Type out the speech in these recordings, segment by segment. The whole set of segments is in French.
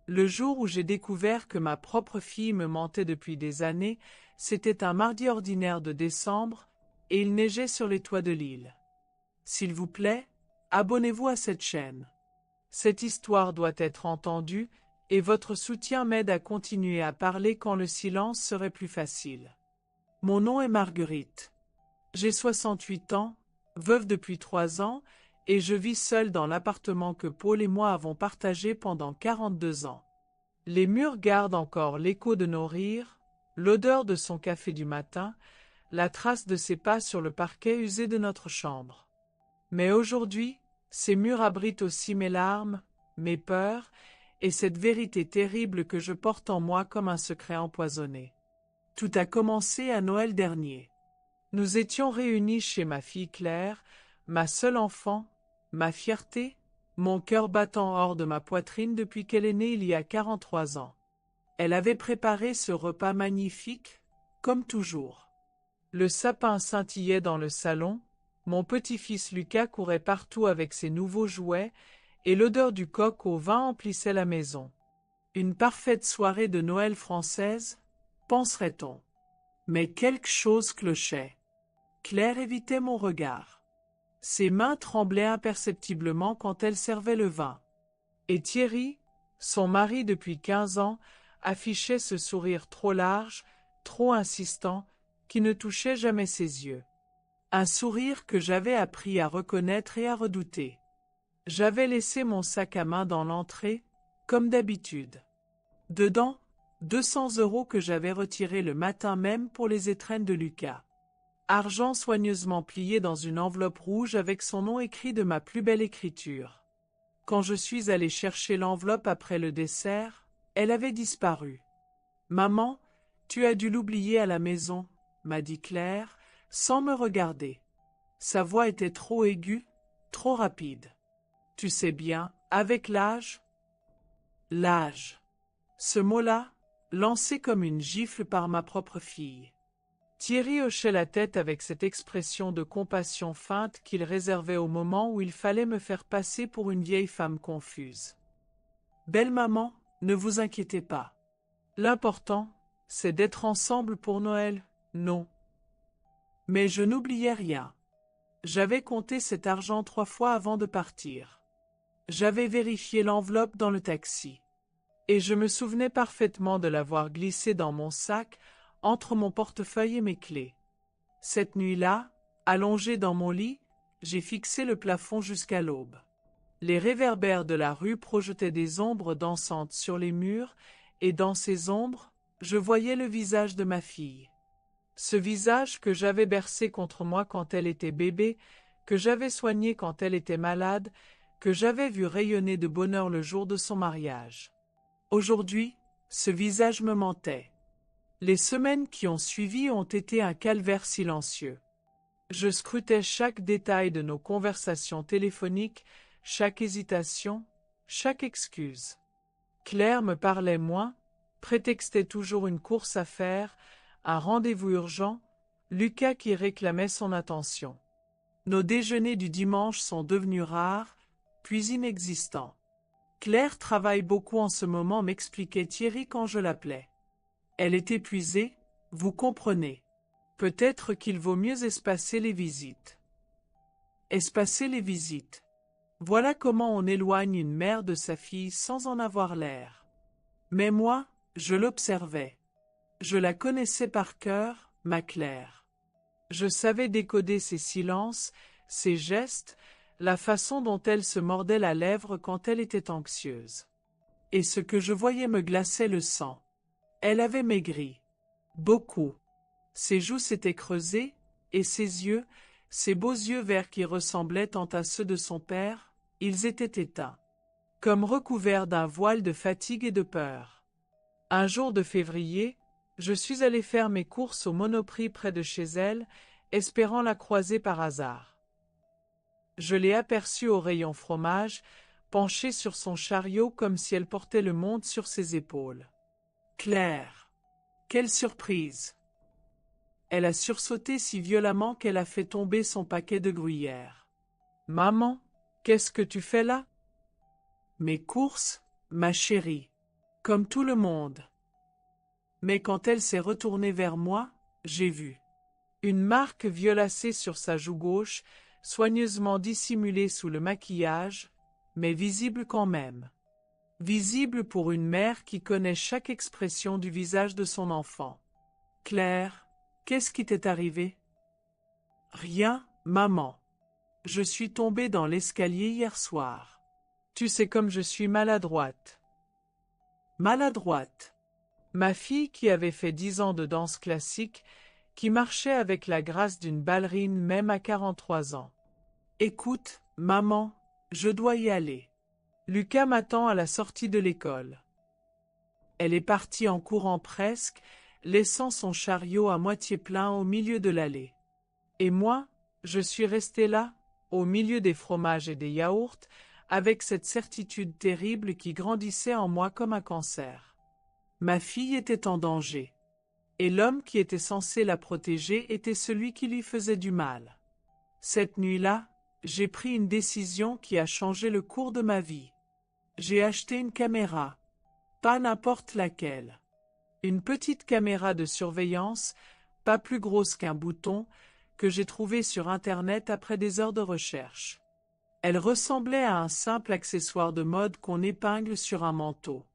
Le jour où j'ai découvert que ma propre fille me mentait depuis des années, c'était un mardi ordinaire de décembre, et il neigeait sur les toits de l'île. S'il vous plaît, abonnez-vous à cette chaîne. Cette histoire doit être entendue, et votre soutien m'aide à continuer à parler quand le silence serait plus facile. Mon nom est Marguerite. J'ai 68 ans, veuve depuis 3 ans, et je vis seule dans l'appartement que Paul et moi avons partagé pendant 42 ans. Les murs gardent encore l'écho de nos rires, l'odeur de son café du matin, la trace de ses pas sur le parquet usé de notre chambre. Mais aujourd'hui, ces murs abritent aussi mes larmes, mes peurs, et cette vérité terrible que je porte en moi comme un secret empoisonné. Tout a commencé à Noël dernier. Nous étions réunis chez ma fille Claire, ma seule enfant, ma fierté, mon cœur battant hors de ma poitrine depuis qu'elle est née il y a 43 ans. Elle avait préparé ce repas magnifique, comme toujours. Le sapin scintillait dans le salon, mon petit-fils Lucas courait partout avec ses nouveaux jouets, et l'odeur du coq au vin emplissait la maison. Une parfaite soirée de Noël française, penserait-on. Mais quelque chose clochait. Claire évitait mon regard. Ses mains tremblaient imperceptiblement quand elle servait le vin. Et Thierry, son mari depuis 15 ans, affichait ce sourire trop large, trop insistant, qui ne touchait jamais ses yeux. Un sourire que j'avais appris à reconnaître et à redouter. J'avais laissé mon sac à main dans l'entrée, comme d'habitude. Dedans, 200 € que j'avais retirés le matin même pour les étrennes de Lucas. Argent soigneusement plié dans une enveloppe rouge avec son nom écrit de ma plus belle écriture. Quand je suis allé chercher l'enveloppe après le dessert, elle avait disparu. « Maman, tu as dû l'oublier à la maison, » m'a dit Claire, sans me regarder. Sa voix était trop aiguë, trop rapide. « Tu sais bien, avec l'âge… » L'âge. Ce mot-là, lancé comme une gifle par ma propre fille. Thierry hochait la tête avec cette expression de compassion feinte qu'il réservait au moment où il fallait me faire passer pour une vieille femme confuse. « Belle maman, ne vous inquiétez pas. L'important, c'est d'être ensemble pour Noël, non. » Mais je n'oubliais rien. J'avais compté cet argent 3 fois avant de partir. J'avais vérifié l'enveloppe dans le taxi. Et je me souvenais parfaitement de l'avoir glissée dans mon sac, entre mon portefeuille et mes clés. Cette nuit-là, allongé dans mon lit, j'ai fixé le plafond jusqu'à l'aube. Les réverbères de la rue projetaient des ombres dansantes sur les murs, et dans ces ombres, je voyais le visage de ma fille. Ce visage que j'avais bercé contre moi quand elle était bébé, que j'avais soigné quand elle était malade, que j'avais vu rayonner de bonheur le jour de son mariage. Aujourd'hui, ce visage me mentait. Les semaines qui ont suivi ont été un calvaire silencieux. Je scrutais chaque détail de nos conversations téléphoniques, chaque hésitation, chaque excuse. Claire me parlait moins, prétextait toujours une course à faire, un rendez-vous urgent, Lucas qui réclamait son attention. Nos déjeuners du dimanche sont devenus rares, puis inexistants. Claire travaille beaucoup en ce moment, m'expliquait Thierry quand je l'appelais. Elle est épuisée, vous comprenez. Peut-être qu'il vaut mieux espacer les visites. Espacer les visites. Voilà comment on éloigne une mère de sa fille sans en avoir l'air. Mais moi, je l'observais. Je la connaissais par cœur, ma Claire. Je savais décoder ses silences, ses gestes, la façon dont elle se mordait la lèvre quand elle était anxieuse. Et ce que je voyais me glaçait le sang. Elle avait maigri. Beaucoup. Ses joues s'étaient creusées, et ses yeux, ses beaux yeux verts qui ressemblaient tant à ceux de son père, ils étaient éteints. Comme recouverts d'un voile de fatigue et de peur. Un jour de février, je suis allé faire mes courses au Monoprix près de chez elle, espérant la croiser par hasard. Je l'ai aperçue au rayon fromage, penchée sur son chariot comme si elle portait le monde sur ses épaules. Claire! Quelle surprise! Elle a sursauté si violemment qu'elle a fait tomber son paquet de gruyère. « Maman, qu'est-ce que tu fais là ?»« Mes courses, ma chérie. comme tout le monde. Mais quand elle s'est retournée vers moi, j'ai vu une marque violacée sur sa joue gauche, soigneusement dissimulée sous le maquillage, mais visible quand même. Visible pour une mère qui connaît chaque expression du visage de son enfant. « Claire, qu'est-ce qui t'est arrivé? » « Rien, maman. Je suis tombée dans l'escalier hier soir. Tu sais comme je suis maladroite. » Maladroite. Ma fille qui avait fait 10 ans de danse classique, qui marchait avec la grâce d'une ballerine même à 43 ans. Écoute, maman, je dois y aller. Lucas m'attend à la sortie de l'école. Elle est partie en courant presque, laissant son chariot à moitié plein au milieu de l'allée. Et moi, je suis restée là, au milieu des fromages et des yaourts, avec cette certitude terrible qui grandissait en moi comme un cancer. Ma fille était en danger. Et l'homme qui était censé la protéger était celui qui lui faisait du mal. Cette nuit-là, j'ai pris une décision qui a changé le cours de ma vie. J'ai acheté une caméra. Pas n'importe laquelle. Une petite caméra de surveillance, pas plus grosse qu'un bouton, que j'ai trouvée sur Internet après des heures de recherche. Elle ressemblait à un simple accessoire de mode qu'on épingle sur un manteau.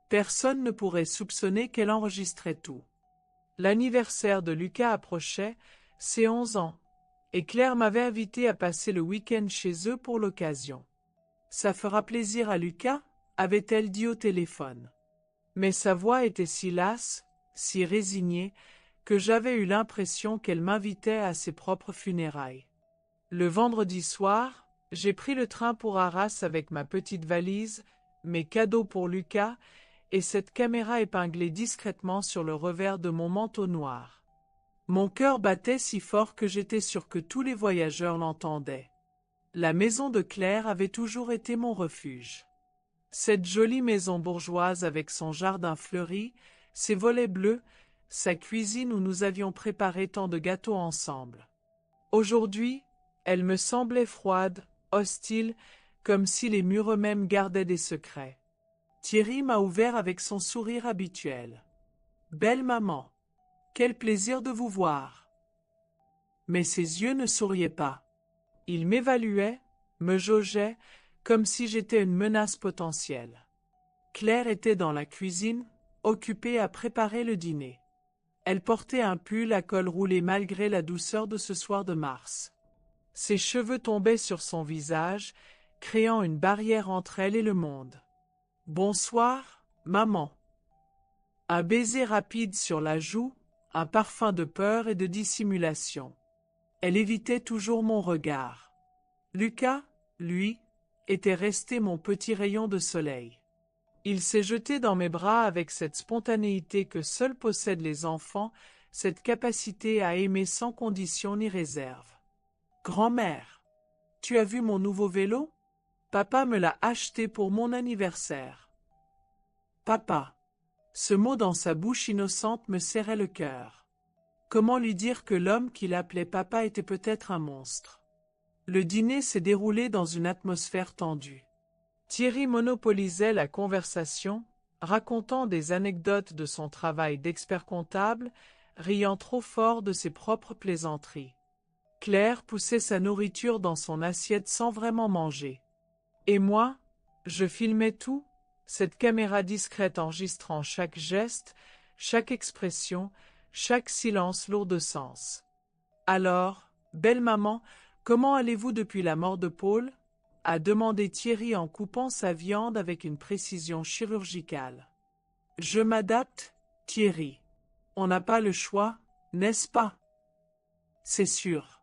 Personne ne pourrait soupçonner qu'elle enregistrait tout. L'anniversaire de Lucas approchait, ses 11 ans, et Claire m'avait invité à passer le week-end chez eux pour l'occasion. Ça fera plaisir à Lucas, avait-elle dit au téléphone. Mais sa voix était si lasse, si résignée, que j'avais eu l'impression qu'elle m'invitait à ses propres funérailles. Le vendredi soir, j'ai pris le train pour Arras avec ma petite valise, mes cadeaux pour Lucas, et cette caméra épinglée discrètement sur le revers de mon manteau noir. Mon cœur battait si fort que j'étais sûr que tous les voyageurs l'entendaient. La maison de Claire avait toujours été mon refuge. Cette jolie maison bourgeoise avec son jardin fleuri, ses volets bleus, sa cuisine où nous avions préparé tant de gâteaux ensemble. Aujourd'hui, elle me semblait froide, hostile, comme si les murs eux-mêmes gardaient des secrets. Thierry m'a ouvert avec son sourire habituel. « Belle maman, quel plaisir de vous voir !» Mais ses yeux ne souriaient pas. Il m'évaluait, me jaugeait, comme si j'étais une menace potentielle. Claire était dans la cuisine, occupée à préparer le dîner. Elle portait un pull à col roulé malgré la douceur de ce soir de mars. Ses cheveux tombaient sur son visage, créant une barrière entre elle et le monde. « Bonsoir, maman. » Un baiser rapide sur la joue, un parfum de peur et de dissimulation. Elle évitait toujours mon regard. Lucas, lui, était resté mon petit rayon de soleil. Il s'est jeté dans mes bras avec cette spontanéité que seuls possèdent les enfants, cette capacité à aimer sans condition ni réserve. « Grand-mère, tu as vu mon nouveau vélo? Papa me l'a acheté pour mon anniversaire. » Papa. Ce mot dans sa bouche innocente me serrait le cœur. Comment lui dire que l'homme qu'il appelait papa était peut-être un monstre? Le dîner s'est déroulé dans une atmosphère tendue. Thierry monopolisait la conversation, racontant des anecdotes de son travail d'expert comptable, riant trop fort de ses propres plaisanteries. Claire poussait sa nourriture dans son assiette sans vraiment manger. Et moi, je filmais tout, cette caméra discrète enregistrant chaque geste, chaque expression, chaque silence lourd de sens. « Alors, belle maman, comment allez-vous depuis la mort de Paul ?» a demandé Thierry en coupant sa viande avec une précision chirurgicale. « Je m'adapte, Thierry. On n'a pas le choix, n'est-ce pas? » « C'est sûr.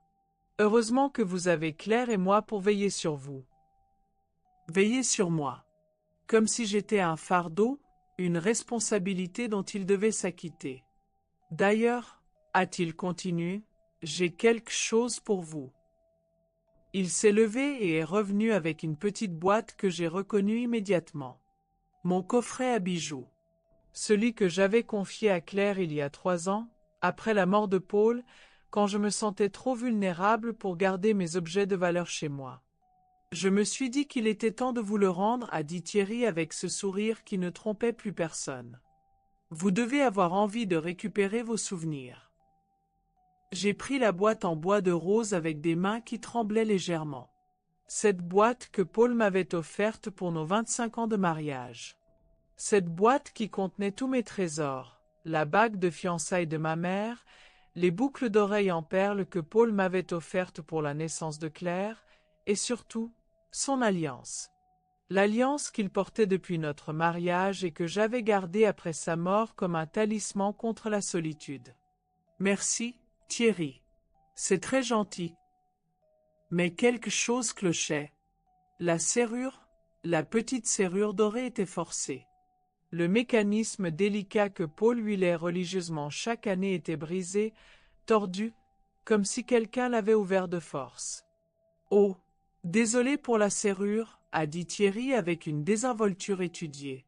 Heureusement que vous avez Claire et moi pour veiller sur vous. » Veiller sur moi. Comme si j'étais un fardeau, une responsabilité dont il devait s'acquitter. « D'ailleurs, a-t-il continué, j'ai quelque chose pour vous. » Il s'est levé et est revenu avec une petite boîte que j'ai reconnue immédiatement. Mon coffret à bijoux. Celui que j'avais confié à Claire il y a 3 ans, après la mort de Paul, quand je me sentais trop vulnérable pour garder mes objets de valeur chez moi. Je me suis dit qu'il était temps de vous le rendre, a dit Thierry avec ce sourire qui ne trompait plus personne. Vous devez avoir envie de récupérer vos souvenirs. J'ai pris la boîte en bois de rose avec des mains qui tremblaient légèrement. Cette boîte que Paul m'avait offerte pour nos 25 ans de mariage. Cette boîte qui contenait tous mes trésors, la bague de fiançailles de ma mère, les boucles d'oreilles en perles que Paul m'avait offertes pour la naissance de Claire, et surtout, son alliance. L'alliance qu'il portait depuis notre mariage et que j'avais gardée après sa mort comme un talisman contre la solitude. Merci, Thierry. C'est très gentil. Mais quelque chose clochait. La serrure, la petite serrure dorée était forcée. Le mécanisme délicat que Paul huilait religieusement chaque année était brisé, tordu, comme si quelqu'un l'avait ouvert de force. Oh, désolé pour la serrure, a dit Thierry avec une désinvolture étudiée.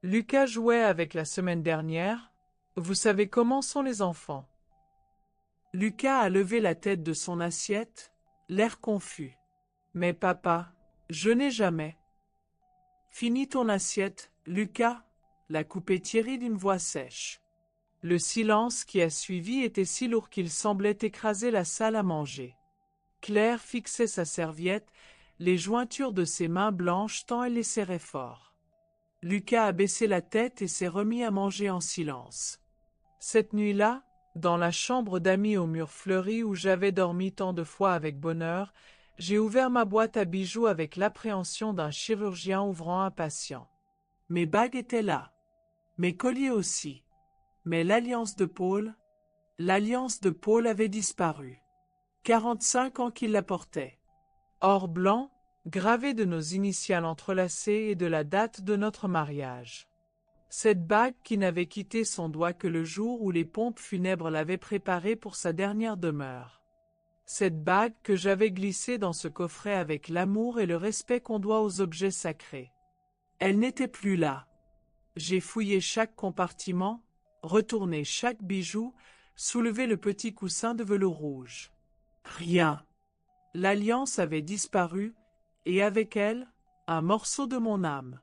Lucas jouait avec la semaine dernière. Vous savez comment sont les enfants. Lucas a levé la tête de son assiette, l'air confus. Mais papa, je n'ai jamais. Finis ton assiette, Lucas, l'a coupé Thierry d'une voix sèche. Le silence qui a suivi était si lourd qu'il semblait écraser la salle à manger. Claire fixait sa serviette, les jointures de ses mains blanches tant elle les serrait fort. Lucas a baissé la tête et s'est remis à manger en silence. Cette nuit-là, dans la chambre d'amis aux murs fleuris où j'avais dormi tant de fois avec bonheur, j'ai ouvert ma boîte à bijoux avec l'appréhension d'un chirurgien ouvrant un patient. Mes bagues étaient là. Mes colliers aussi. Mais l'alliance de Paul avait disparu. 45 ans qu'il la portait. Or blanc, gravé de nos initiales entrelacées et de la date de notre mariage. Cette bague qui n'avait quitté son doigt que le jour où les pompes funèbres l'avaient préparée pour sa dernière demeure. Cette bague que j'avais glissée dans ce coffret avec l'amour et le respect qu'on doit aux objets sacrés. Elle n'était plus là. J'ai fouillé chaque compartiment, retourné chaque bijou, soulevé le petit coussin de velours rouge. Rien. L'alliance avait disparu, et avec elle, un morceau de mon âme.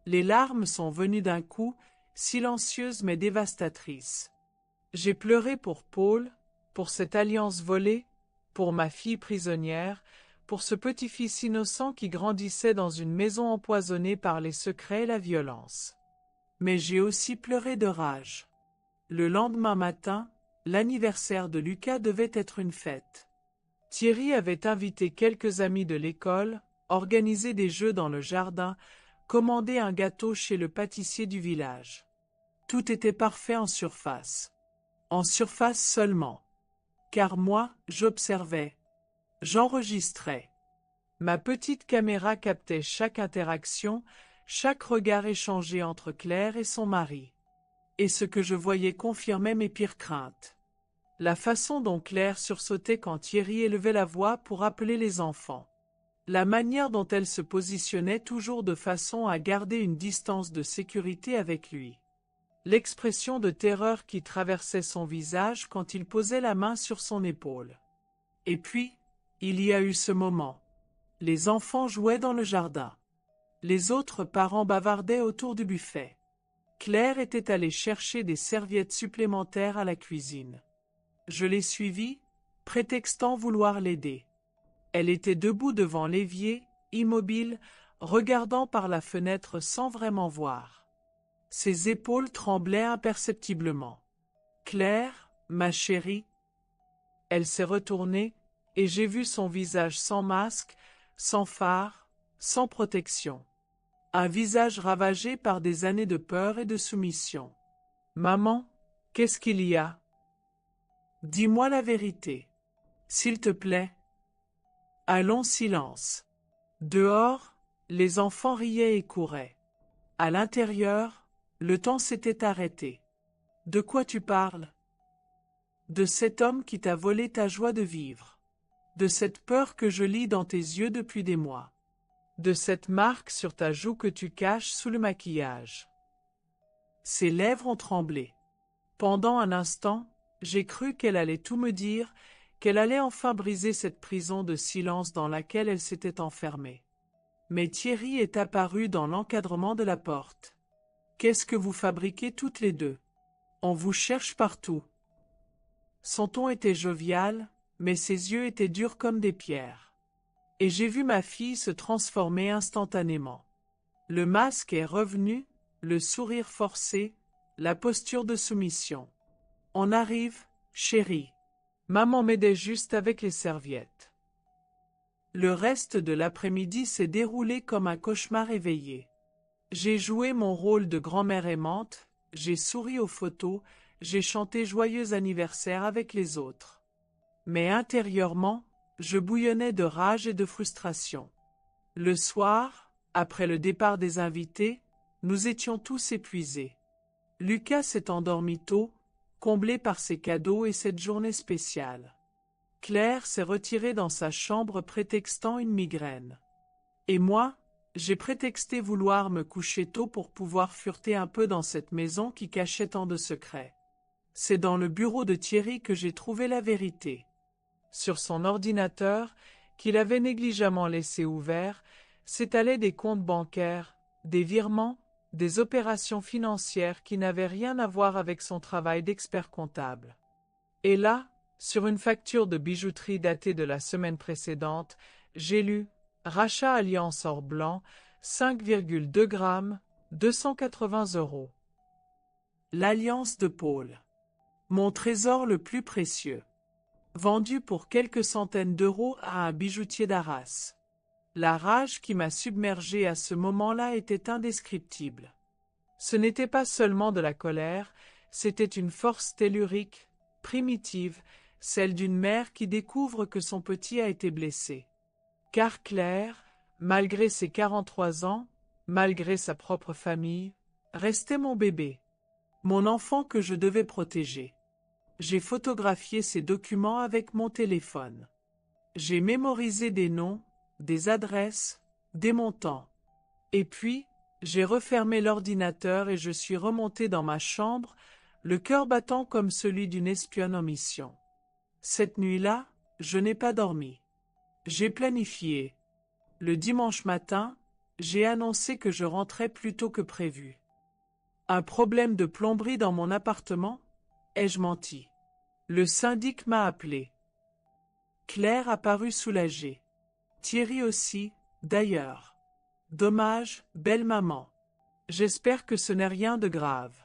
Les larmes sont venues d'un coup, silencieuses mais dévastatrices. J'ai pleuré pour Paul, pour cette alliance volée, pour ma fille prisonnière, pour ce petit-fils innocent qui grandissait dans une maison empoisonnée par les secrets et la violence. Mais j'ai aussi pleuré de rage. Le lendemain matin, l'anniversaire de Lucas devait être une fête. Thierry avait invité quelques amis de l'école, organisé des jeux dans le jardin, commandé un gâteau chez le pâtissier du village. Tout était parfait en surface. En surface seulement. Car moi, j'observais. J'enregistrais. Ma petite caméra captait chaque interaction, chaque regard échangé entre Claire et son mari. Et ce que je voyais confirmait mes pires craintes. La façon dont Claire sursautait quand Thierry élevait la voix pour appeler les enfants. La manière dont elle se positionnait toujours de façon à garder une distance de sécurité avec lui. L'expression de terreur qui traversait son visage quand il posait la main sur son épaule. Et puis, il y a eu ce moment. Les enfants jouaient dans le jardin. Les autres parents bavardaient autour du buffet. Claire était allée chercher des serviettes supplémentaires à la cuisine. Je l'ai suivie, prétextant vouloir l'aider. Elle était debout devant l'évier, immobile, regardant par la fenêtre sans vraiment voir. Ses épaules tremblaient imperceptiblement. « Claire, ma chérie ?» Elle s'est retournée, et j'ai vu son visage sans masque, sans fard, sans protection. Un visage ravagé par des années de peur et de soumission. « Maman, qu'est-ce qu'il y a ? Dis-moi la vérité. S'il te plaît. » Un long silence. Dehors, les enfants riaient et couraient. À l'intérieur, le temps s'était arrêté. De quoi tu parles ? De cet homme qui t'a volé ta joie de vivre. De cette peur que je lis dans tes yeux depuis des mois. De cette marque sur ta joue que tu caches sous le maquillage. Ses lèvres ont tremblé. Pendant un instant, j'ai cru qu'elle allait tout me dire, qu'elle allait enfin briser cette prison de silence dans laquelle elle s'était enfermée. Mais Thierry est apparu dans l'encadrement de la porte. « Qu'est-ce que vous fabriquez toutes les deux? On vous cherche partout. » Son ton était jovial, mais ses yeux étaient durs comme des pierres. Et j'ai vu ma fille se transformer instantanément. Le masque est revenu, le sourire forcé, la posture de soumission. « On arrive, chérie. » Maman m'aidait juste avec les serviettes. Le reste de l'après-midi s'est déroulé comme un cauchemar éveillé. J'ai joué mon rôle de grand-mère aimante, j'ai souri aux photos, j'ai chanté joyeux anniversaire avec les autres. Mais intérieurement, je bouillonnais de rage et de frustration. Le soir, après le départ des invités, nous étions tous épuisés. Lucas s'est endormi tôt, comblé par ses cadeaux et cette journée spéciale. Claire s'est retirée dans sa chambre prétextant une migraine. Et moi, j'ai prétexté vouloir me coucher tôt pour pouvoir fureter un peu dans cette maison qui cachait tant de secrets. C'est dans le bureau de Thierry que j'ai trouvé la vérité. Sur son ordinateur, qu'il avait négligemment laissé ouvert, s'étalaient des comptes bancaires, des virements, des opérations financières qui n'avaient rien à voir avec son travail d'expert comptable. Et là, sur une facture de bijouterie datée de la semaine précédente, j'ai lu « Rachat Alliance or blanc, 5,2 grammes, 280 €. L'Alliance de Paul. Mon trésor le plus précieux. Vendu pour quelques centaines d'euros à un bijoutier d'Arras. La rage qui m'a submergé à ce moment-là était indescriptible. Ce n'était pas seulement de la colère, c'était une force tellurique, primitive, celle d'une mère qui découvre que son petit a été blessé. Car Claire, malgré ses 43 ans, malgré sa propre famille, restait mon bébé, mon enfant que je devais protéger. J'ai photographié ces documents avec mon téléphone. J'ai mémorisé des noms, des adresses, des montants. Et puis, j'ai refermé l'ordinateur et je suis remonté dans ma chambre, le cœur battant comme celui d'une espionne en mission. Cette nuit-là, je n'ai pas dormi. J'ai planifié. Le dimanche matin, j'ai annoncé que je rentrais plus tôt que prévu. Un problème de plomberie dans mon appartement? Ai-je menti? Le syndic m'a appelé. Claire a paru soulagée. Thierry aussi, d'ailleurs. Dommage, belle maman. J'espère que ce n'est rien de grave.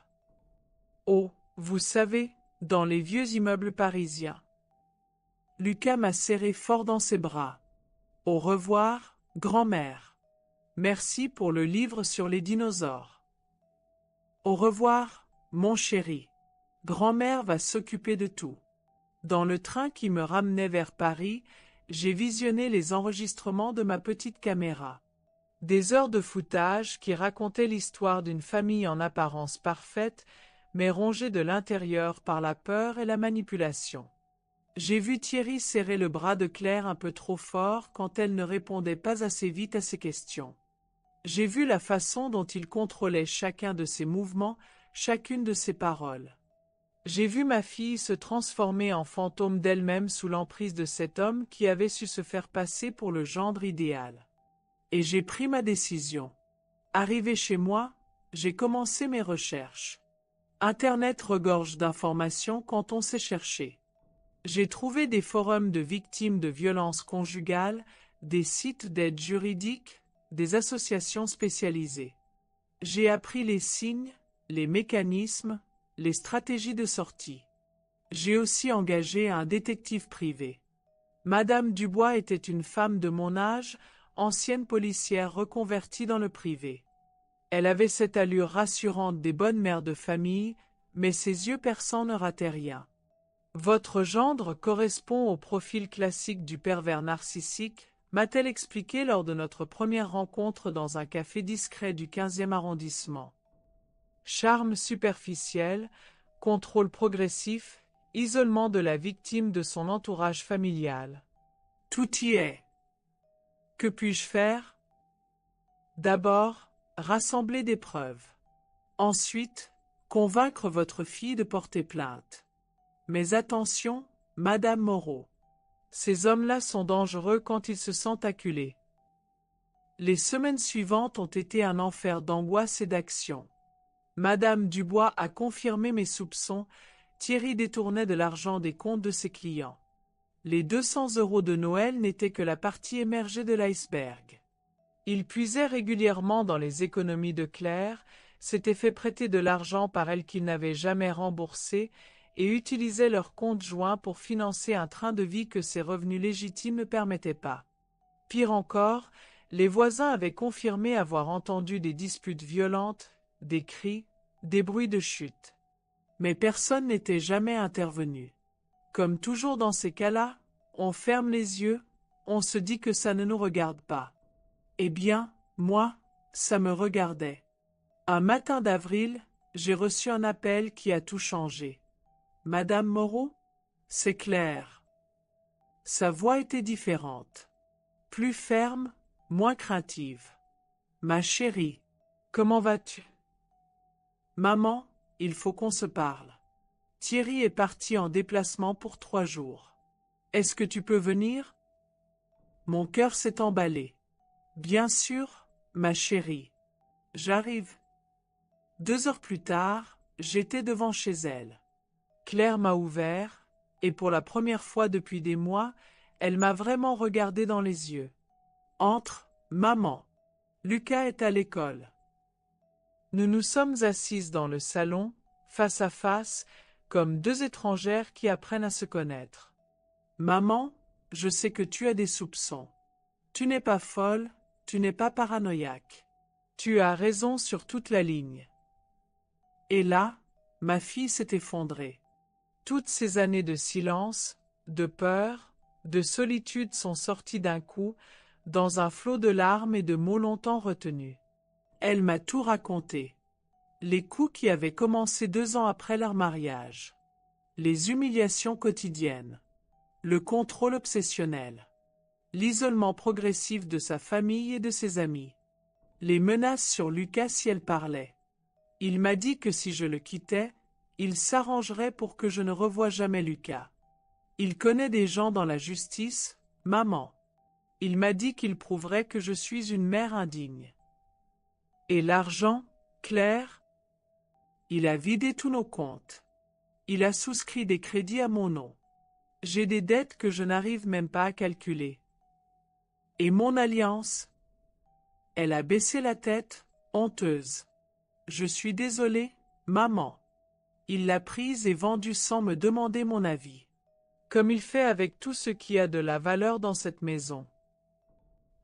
Oh, vous savez, dans les vieux immeubles parisiens. Lucas m'a serré fort dans ses bras. Au revoir, grand-mère. Merci pour le livre sur les dinosaures. Au revoir, mon chéri. Grand-mère va s'occuper de tout. Dans le train qui me ramenait vers Paris, j'ai visionné les enregistrements de ma petite caméra. Des heures de foutage qui racontaient l'histoire d'une famille en apparence parfaite, mais rongée de l'intérieur par la peur et la manipulation. J'ai vu Thierry serrer le bras de Claire un peu trop fort quand elle ne répondait pas assez vite à ses questions. J'ai vu la façon dont il contrôlait chacun de ses mouvements, chacune de ses paroles. J'ai vu ma fille se transformer en fantôme d'elle-même sous l'emprise de cet homme qui avait su se faire passer pour le gendre idéal. Et j'ai pris ma décision. Arrivé chez moi, j'ai commencé mes recherches. Internet regorge d'informations quand on sait chercher. J'ai trouvé des forums de victimes de violences conjugales, des sites d'aide juridique, des associations spécialisées. J'ai appris les signes, les mécanismes, les stratégies de sortie. J'ai aussi engagé un détective privé. Madame Dubois était une femme de mon âge, ancienne policière reconvertie dans le privé. Elle avait cette allure rassurante des bonnes mères de famille, mais ses yeux perçants ne rataient rien. Votre gendre correspond au profil classique du pervers narcissique, m'a-t-elle expliqué lors de notre première rencontre dans un café discret du 15e arrondissement. Charme superficiel, contrôle progressif, isolement de la victime de son entourage familial. Tout y est. Que puis-je faire? D'abord, rassembler des preuves. Ensuite, convaincre votre fille de porter plainte. Mais attention, Madame Moreau. Ces hommes-là sont dangereux quand ils se sentent acculés. Les semaines suivantes ont été un enfer d'angoisse et d'action. Madame Dubois a confirmé mes soupçons, Thierry détournait de l'argent des comptes de ses clients. Les 200 € de Noël n'étaient que la partie émergée de l'iceberg. Il puisait régulièrement dans les économies de Claire, s'était fait prêter de l'argent par elle qu'il n'avait jamais remboursé et utilisait leur compte joint pour financer un train de vie que ses revenus légitimes ne permettaient pas. Pire encore, les voisins avaient confirmé avoir entendu des disputes violentes, des cris, des bruits de chute. Mais personne n'était jamais intervenu. Comme toujours dans ces cas-là, on ferme les yeux, on se dit que ça ne nous regarde pas. Eh bien, moi, ça me regardait. Un matin d'avril, j'ai reçu un appel qui a tout changé. « Madame Moreau ?» C'est clair. Sa voix était différente. Plus ferme, moins craintive. « Ma chérie, comment vas-tu ? » « Maman, il faut qu'on se parle. Thierry est parti en déplacement pour 3 jours. Est-ce que tu peux venir ? » Mon cœur s'est emballé. « Bien sûr, ma chérie. J'arrive. » 2 heures plus tard, j'étais devant chez elle. Claire m'a ouvert, et pour la première fois depuis des mois, elle m'a vraiment regardé dans les yeux. « Entre, maman. Lucas est à l'école. » Nous nous sommes assises dans le salon, face à face, comme 2 étrangères qui apprennent à se connaître. « Maman, je sais que tu as des soupçons. Tu n'es pas folle, tu n'es pas paranoïaque. Tu as raison sur toute la ligne. » Et là, ma fille s'est effondrée. Toutes ces années de silence, de peur, de solitude sont sorties d'un coup, dans un flot de larmes et de mots longtemps retenus. Elle m'a tout raconté. Les coups qui avaient commencé 2 ans après leur mariage. Les humiliations quotidiennes. Le contrôle obsessionnel. L'isolement progressif de sa famille et de ses amis. Les menaces sur Lucas si elle parlait. Il m'a dit que si je le quittais, il s'arrangerait pour que je ne revoie jamais Lucas. Il connaît des gens dans la justice, maman. Il m'a dit qu'il prouverait que je suis une mère indigne. Et l'argent, Claire? Il a vidé tous nos comptes. Il a souscrit des crédits à mon nom. J'ai des dettes que je n'arrive même pas à calculer. Et mon alliance? Elle a baissé la tête, honteuse. Je suis désolée, maman. Il l'a prise et vendue sans me demander mon avis. Comme il fait avec tout ce qui a de la valeur dans cette maison.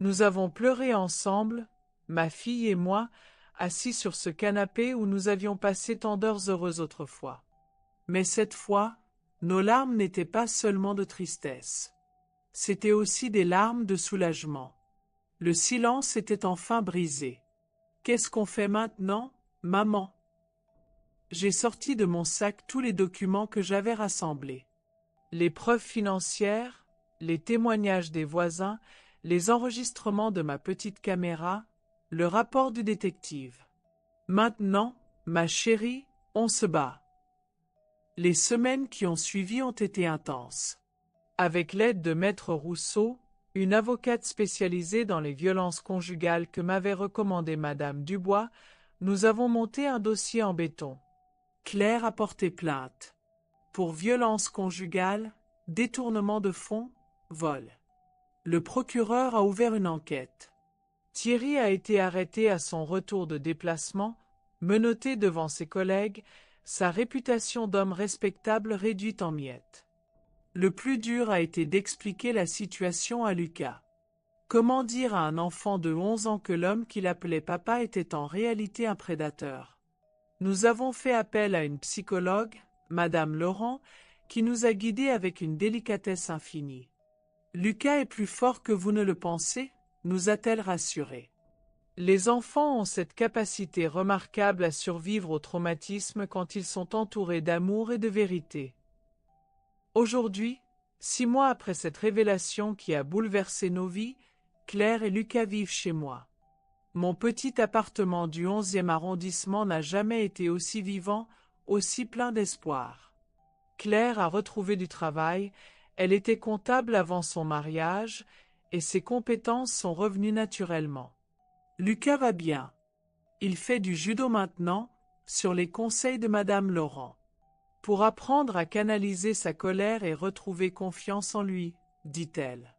Nous avons pleuré ensemble, ma fille et moi, assis sur ce canapé où nous avions passé tant d'heures heureuses autrefois. Mais cette fois, nos larmes n'étaient pas seulement de tristesse. C'étaient aussi des larmes de soulagement. Le silence était enfin brisé. Qu'est-ce qu'on fait maintenant, maman? J'ai sorti de mon sac tous les documents que j'avais rassemblés. Les preuves financières, les témoignages des voisins, les enregistrements de ma petite caméra, le rapport du détective. Maintenant, ma chérie, on se bat. Les semaines qui ont suivi ont été intenses. Avec l'aide de Maître Rousseau, une avocate spécialisée dans les violences conjugales que m'avait recommandé Madame Dubois, nous avons monté un dossier en béton. Claire a porté plainte. Pour violence conjugale, détournement de fonds, vol. Le procureur a ouvert une enquête. Thierry a été arrêté à son retour de déplacement, menotté devant ses collègues, sa réputation d'homme respectable réduite en miettes. Le plus dur a été d'expliquer la situation à Lucas. Comment dire à un enfant de 11 ans que l'homme qu'il appelait papa était en réalité un prédateur? Nous avons fait appel à une psychologue, Madame Laurent, qui nous a guidés avec une délicatesse infinie. « Lucas est plus fort que vous ne le pensez ?» nous a-t-elle rassurés. Les enfants ont cette capacité remarquable à survivre au traumatisme quand ils sont entourés d'amour et de vérité. Aujourd'hui, 6 mois après cette révélation qui a bouleversé nos vies, Claire et Lucas vivent chez moi. Mon petit appartement du 11e arrondissement n'a jamais été aussi vivant, aussi plein d'espoir. Claire a retrouvé du travail, elle était comptable avant son mariage, et ses compétences sont revenues naturellement. Lucas va bien. Il fait du judo maintenant, sur les conseils de Madame Laurent. Pour apprendre à canaliser sa colère et retrouver confiance en lui, dit-elle.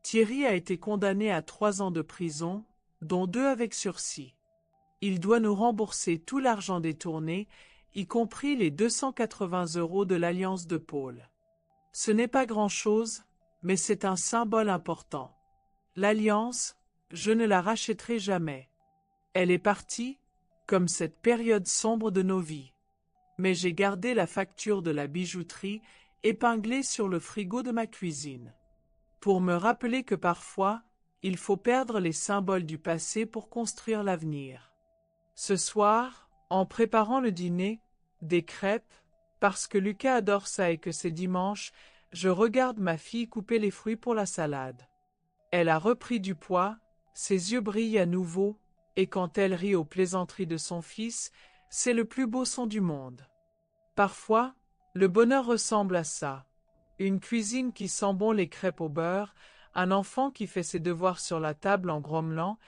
Thierry a été condamné à 3 ans de prison, dont 2 avec sursis. Il doit nous rembourser tout l'argent détourné, y compris les 280 € de l'alliance de Paul. Ce n'est pas grand-chose, mais c'est un symbole important. L'alliance, je ne la rachèterai jamais. Elle est partie, comme cette période sombre de nos vies. Mais j'ai gardé la facture de la bijouterie épinglée sur le frigo de ma cuisine. Pour me rappeler que parfois, il faut perdre les symboles du passé pour construire l'avenir. Ce soir, en préparant le dîner, des crêpes, parce que Lucas adore ça et que c'est dimanche, je regarde ma fille couper les fruits pour la salade. Elle a repris du poids, ses yeux brillent à nouveau, et quand elle rit aux plaisanteries de son fils, c'est le plus beau son du monde. Parfois, le bonheur ressemble à ça. Une cuisine qui sent bon les crêpes au beurre, un enfant qui fait ses devoirs sur la table en grommelant,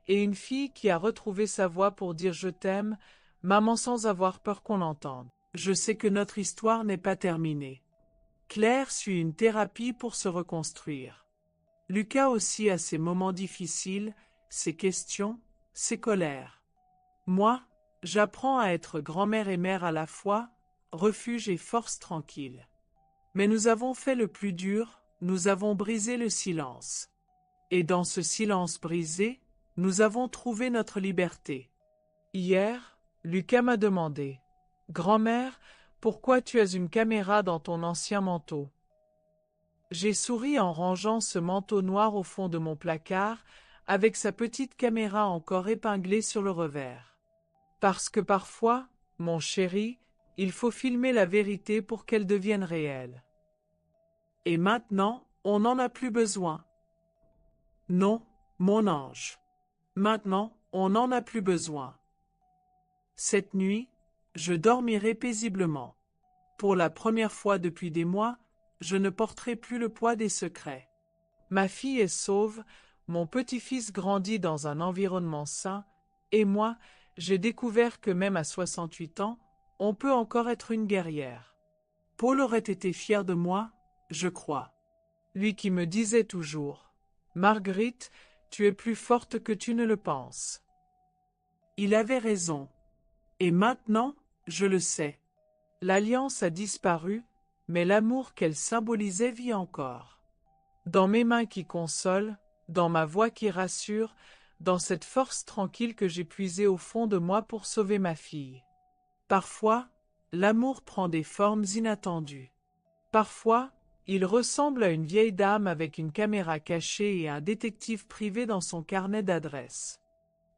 et une fille qui a retrouvé sa voix pour dire je t'aime, maman sans avoir peur qu'on l'entende. Je sais que notre histoire n'est pas terminée. Claire suit une thérapie pour se reconstruire. Lucas aussi a ses moments difficiles, ses questions, ses colères. Moi, j'apprends à être grand-mère et mère à la fois, refuge et force tranquille. Mais nous avons fait le plus dur, nous avons brisé le silence. Et dans ce silence brisé, nous avons trouvé notre liberté. Hier, Lucas m'a demandé « Grand-mère, pourquoi tu as une caméra dans ton ancien manteau ?» J'ai souri en rangeant ce manteau noir au fond de mon placard, avec sa petite caméra encore épinglée sur le revers. Parce que parfois, mon chéri, il faut filmer la vérité pour qu'elle devienne réelle. Et maintenant, on n'en a plus besoin. Non, mon ange. Maintenant, on n'en a plus besoin. Cette nuit, je dormirai paisiblement. Pour la première fois depuis des mois, je ne porterai plus le poids des secrets. Ma fille est sauve, mon petit-fils grandit dans un environnement sain, et moi, j'ai découvert que même à 68 ans, on peut encore être une guerrière. Paul aurait été fier de moi, je crois. Lui qui me disait toujours « Marguerite, tu es plus forte que tu ne le penses. » Il avait raison. Et maintenant, je le sais. L'alliance a disparu, mais l'amour qu'elle symbolisait vit encore. Dans mes mains qui consolent, dans ma voix qui rassure, dans cette force tranquille que j'ai puisée au fond de moi pour sauver ma fille. Parfois, l'amour prend des formes inattendues. Parfois, il ressemble à une vieille dame avec une caméra cachée et un détective privé dans son carnet d'adresses.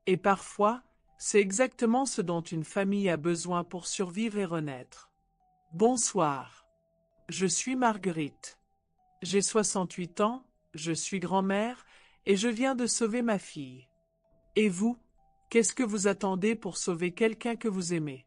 Et parfois, c'est exactement ce dont une famille a besoin pour survivre et renaître. Bonsoir. Je suis Marguerite. J'ai 68 ans, je suis grand-mère, et je viens de sauver ma fille. Et vous, qu'est-ce que vous attendez pour sauver quelqu'un que vous aimez ?